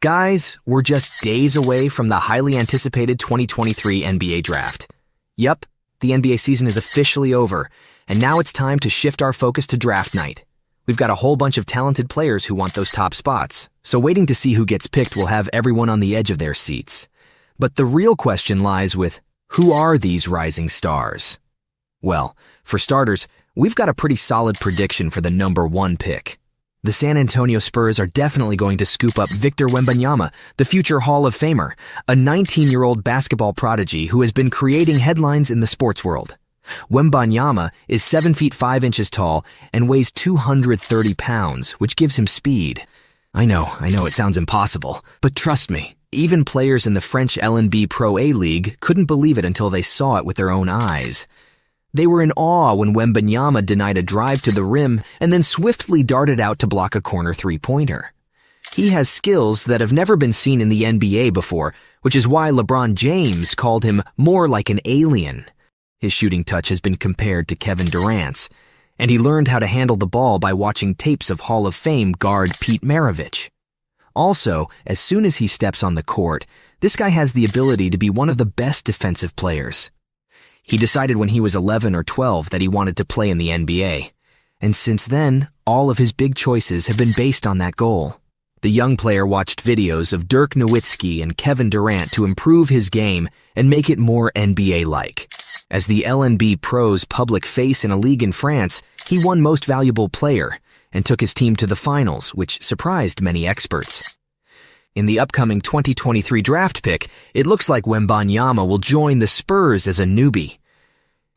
Guys, we're just days away from the highly anticipated 2023 NBA Draft. Yup, the NBA season is officially over, and now it's time to shift our focus to draft night. We've got a whole bunch of talented players who want those top spots, so waiting to see who gets picked will have everyone on the edge of their seats. But the real question lies with, who are these rising stars? Well, for starters, we've got a pretty solid prediction for the number 1 pick. The San Antonio Spurs are definitely going to scoop up Victor Winbanyama, the future Hall of Famer, a 19-year-old basketball prodigy who has been creating headlines in the sports world. Winbanyama is 7 feet 5 inches tall and weighs 230 pounds, which gives him speed. I know it sounds impossible, but trust me, even players in the French LNB Pro A League couldn't believe it until they saw it with their own eyes. They were in awe when Winbanyama denied a drive to the rim and then swiftly darted out to block a corner three-pointer. He has skills that have never been seen in the NBA before, which is why LeBron James called him more like an alien. His shooting touch has been compared to Kevin Durant's, and he learned how to handle the ball by watching tapes of Hall of Fame guard Pete Maravich. Also, as soon as he steps on the court, this guy has the ability to be one of the best defensive players. He decided when he was 11 or 12 that he wanted to play in the NBA, and since then, all of his big choices have been based on that goal. The young player watched videos of Dirk Nowitzki and Kevin Durant to improve his game and make it more NBA-like. As the LNB Pro's public face in a league in France, he won Most Valuable Player and took his team to the finals, which surprised many experts. In the upcoming 2023 draft pick, it looks like Winbanyama will join the Spurs as a newbie.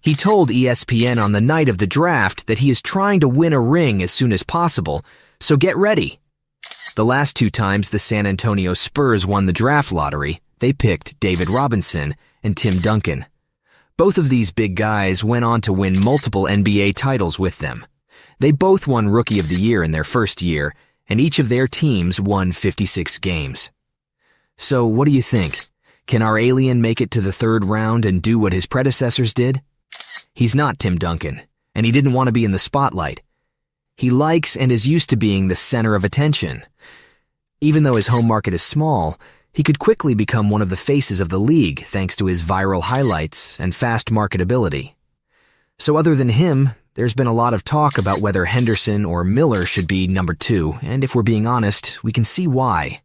He told ESPN on the night of the draft that he is trying to win a ring as soon as possible, so get ready. The last 2 times the San Antonio Spurs won the draft lottery, they picked David Robinson and Tim Duncan. Both of these big guys went on to win multiple NBA titles with them. They both won Rookie of the Year in their first year, and each of their teams won 56 games. So what do you think? Can our alien make it to the 3rd round and do what his predecessors did? He's not Tim Duncan, and he didn't want to be in the spotlight. He likes and is used to being the center of attention. Even though his home market is small, he could quickly become one of the faces of the league thanks to his viral highlights and fast marketability. So other than him, there's been a lot of talk about whether Henderson or Miller should be number 2, and if we're being honest, we can see why.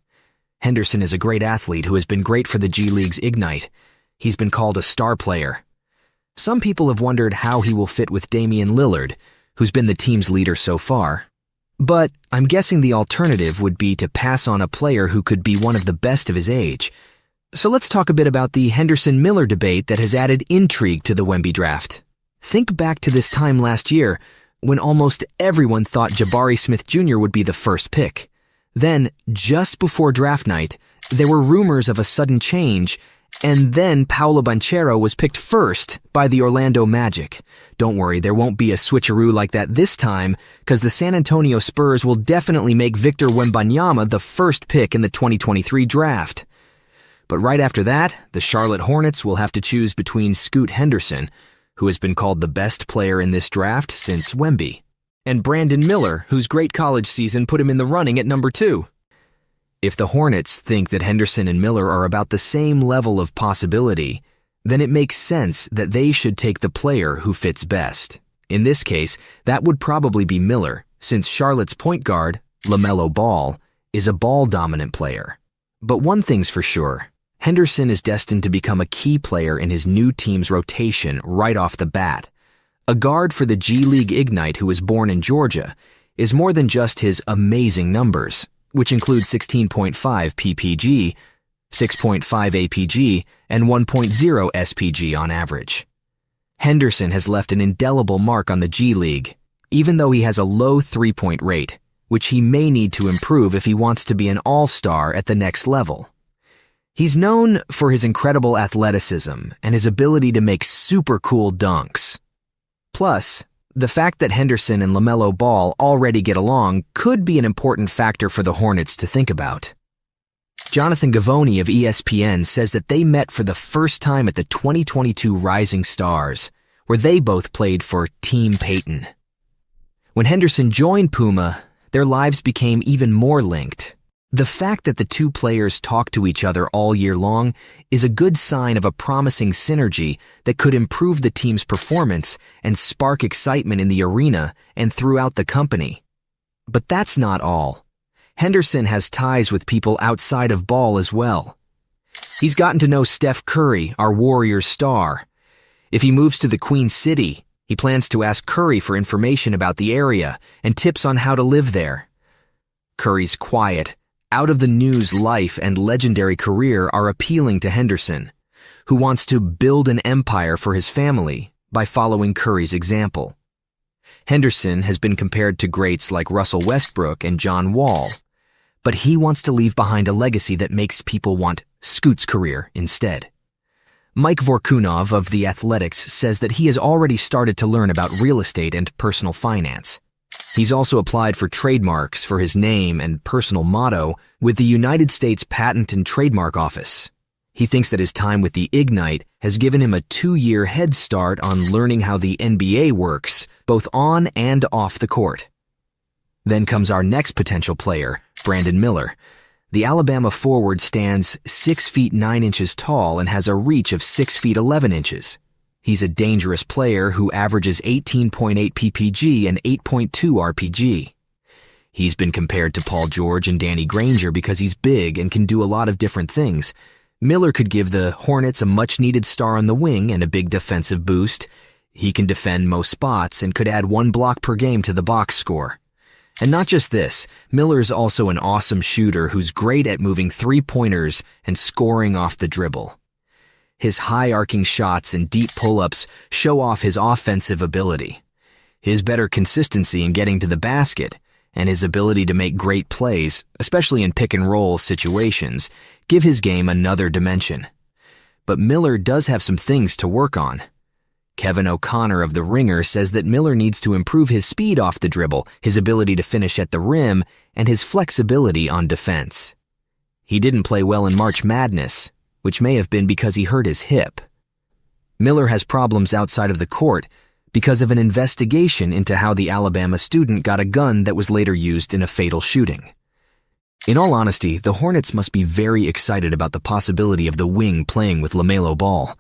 Henderson is a great athlete who has been great for the G League's Ignite. He's been called a star player. Some people have wondered how he will fit with Damian Lillard, who's been the team's leader so far. But I'm guessing the alternative would be to pass on a player who could be one of the best of his age. So let's talk a bit about the Henderson-Miller debate that has added intrigue to the Wemby draft. Think back to this time last year, when almost everyone thought Jabari Smith Jr. would be the first pick. Then, just before draft night, there were rumors of a sudden change, and then Paolo Banchero was picked first by the Orlando Magic. Don't worry, there won't be a switcheroo like that this time, because the San Antonio Spurs will definitely make Victor Winbanyama the first pick in the 2023 draft. But right after that, the Charlotte Hornets will have to choose between Scoot Henderson, who has been called the best player in this draft since Wemby, and Brandon Miller, whose great college season put him in the running at number 2. If the Hornets think that Henderson and Miller are about the same level of possibility, then it makes sense that they should take the player who fits best. In this case, that would probably be Miller, since Charlotte's point guard, LaMelo Ball, is a ball-dominant player. But one thing's for sure. Henderson is destined to become a key player in his new team's rotation right off the bat. A guard for the G League Ignite who was born in Georgia is more than just his amazing numbers, which include 16.5 PPG, 6.5 APG, and 1.0 SPG on average. Henderson has left an indelible mark on the G League, even though he has a low three-point rate, which he may need to improve if he wants to be an all-star at the next level. He's known for his incredible athleticism and his ability to make super cool dunks. Plus, the fact that Henderson and LaMelo Ball already get along could be an important factor for the Hornets to think about. Jonathan Givony of ESPN says that they met for the first time at the 2022 Rising Stars, where they both played for Team Peyton. When Henderson joined Puma, their lives became even more linked. The fact that the two players talk to each other all year long is a good sign of a promising synergy that could improve the team's performance and spark excitement in the arena and throughout the company. But that's not all. Henderson has ties with people outside of ball as well. He's gotten to know Steph Curry, our Warriors star. If he moves to the Queen City, he plans to ask Curry for information about the area and tips on how to live there. Curry's quiet, out-of-the-news life and legendary career are appealing to Henderson, who wants to build an empire for his family by following Curry's example. Henderson has been compared to greats like Russell Westbrook and John Wall, but he wants to leave behind a legacy that makes people want Scoot's career instead. Mike Vorkunov of The Athletics says that he has already started to learn about real estate and personal finance. He's also applied for trademarks for his name and personal motto with the United States Patent and Trademark Office. He thinks that his time with the Ignite has given him a 2-year head start on learning how the NBA works, both on and off the court. Then comes our next potential player, Brandon Miller. The Alabama forward stands 6 feet 9 inches tall and has a reach of 6 feet 11 inches. He's a dangerous player who averages 18.8 ppg and 8.2 rpg. He's been compared to Paul George and Danny Granger because he's big and can do a lot of different things. Miller could give the Hornets a much-needed star on the wing and a big defensive boost. He can defend most spots and could add 1 block per game to the box score. And not just this, Miller's also an awesome shooter who's great at moving three-pointers and scoring off the dribble. His high-arcing shots and deep pull-ups show off his offensive ability. His better consistency in getting to the basket and his ability to make great plays, especially in pick-and-roll situations, give his game another dimension. But Miller does have some things to work on. Kevin O'Connor of The Ringer says that Miller needs to improve his speed off the dribble, his ability to finish at the rim, and his flexibility on defense. He didn't play well in March Madness, which may have been because he hurt his hip. Miller has problems outside of the court because of an investigation into how the Alabama student got a gun that was later used in a fatal shooting. In all honesty, the Hornets must be very excited about the possibility of the wing playing with LaMelo Ball.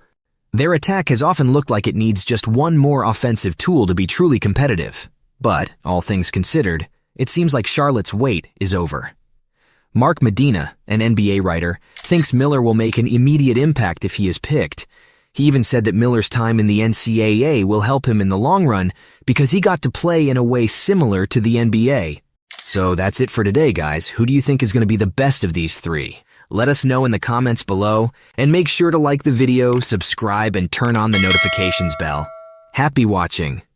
Their attack has often looked like it needs just one more offensive tool to be truly competitive. But, all things considered, it seems like Charlotte's wait is over. Mark Medina, an NBA writer, thinks Miller will make an immediate impact if he is picked. He even said that Miller's time in the NCAA will help him in the long run because he got to play in a way similar to the NBA. So that's it for today, guys. Who do you think is going to be the best of these three? Let us know in the comments below, and make sure to like the video, subscribe, and turn on the notifications bell. Happy watching!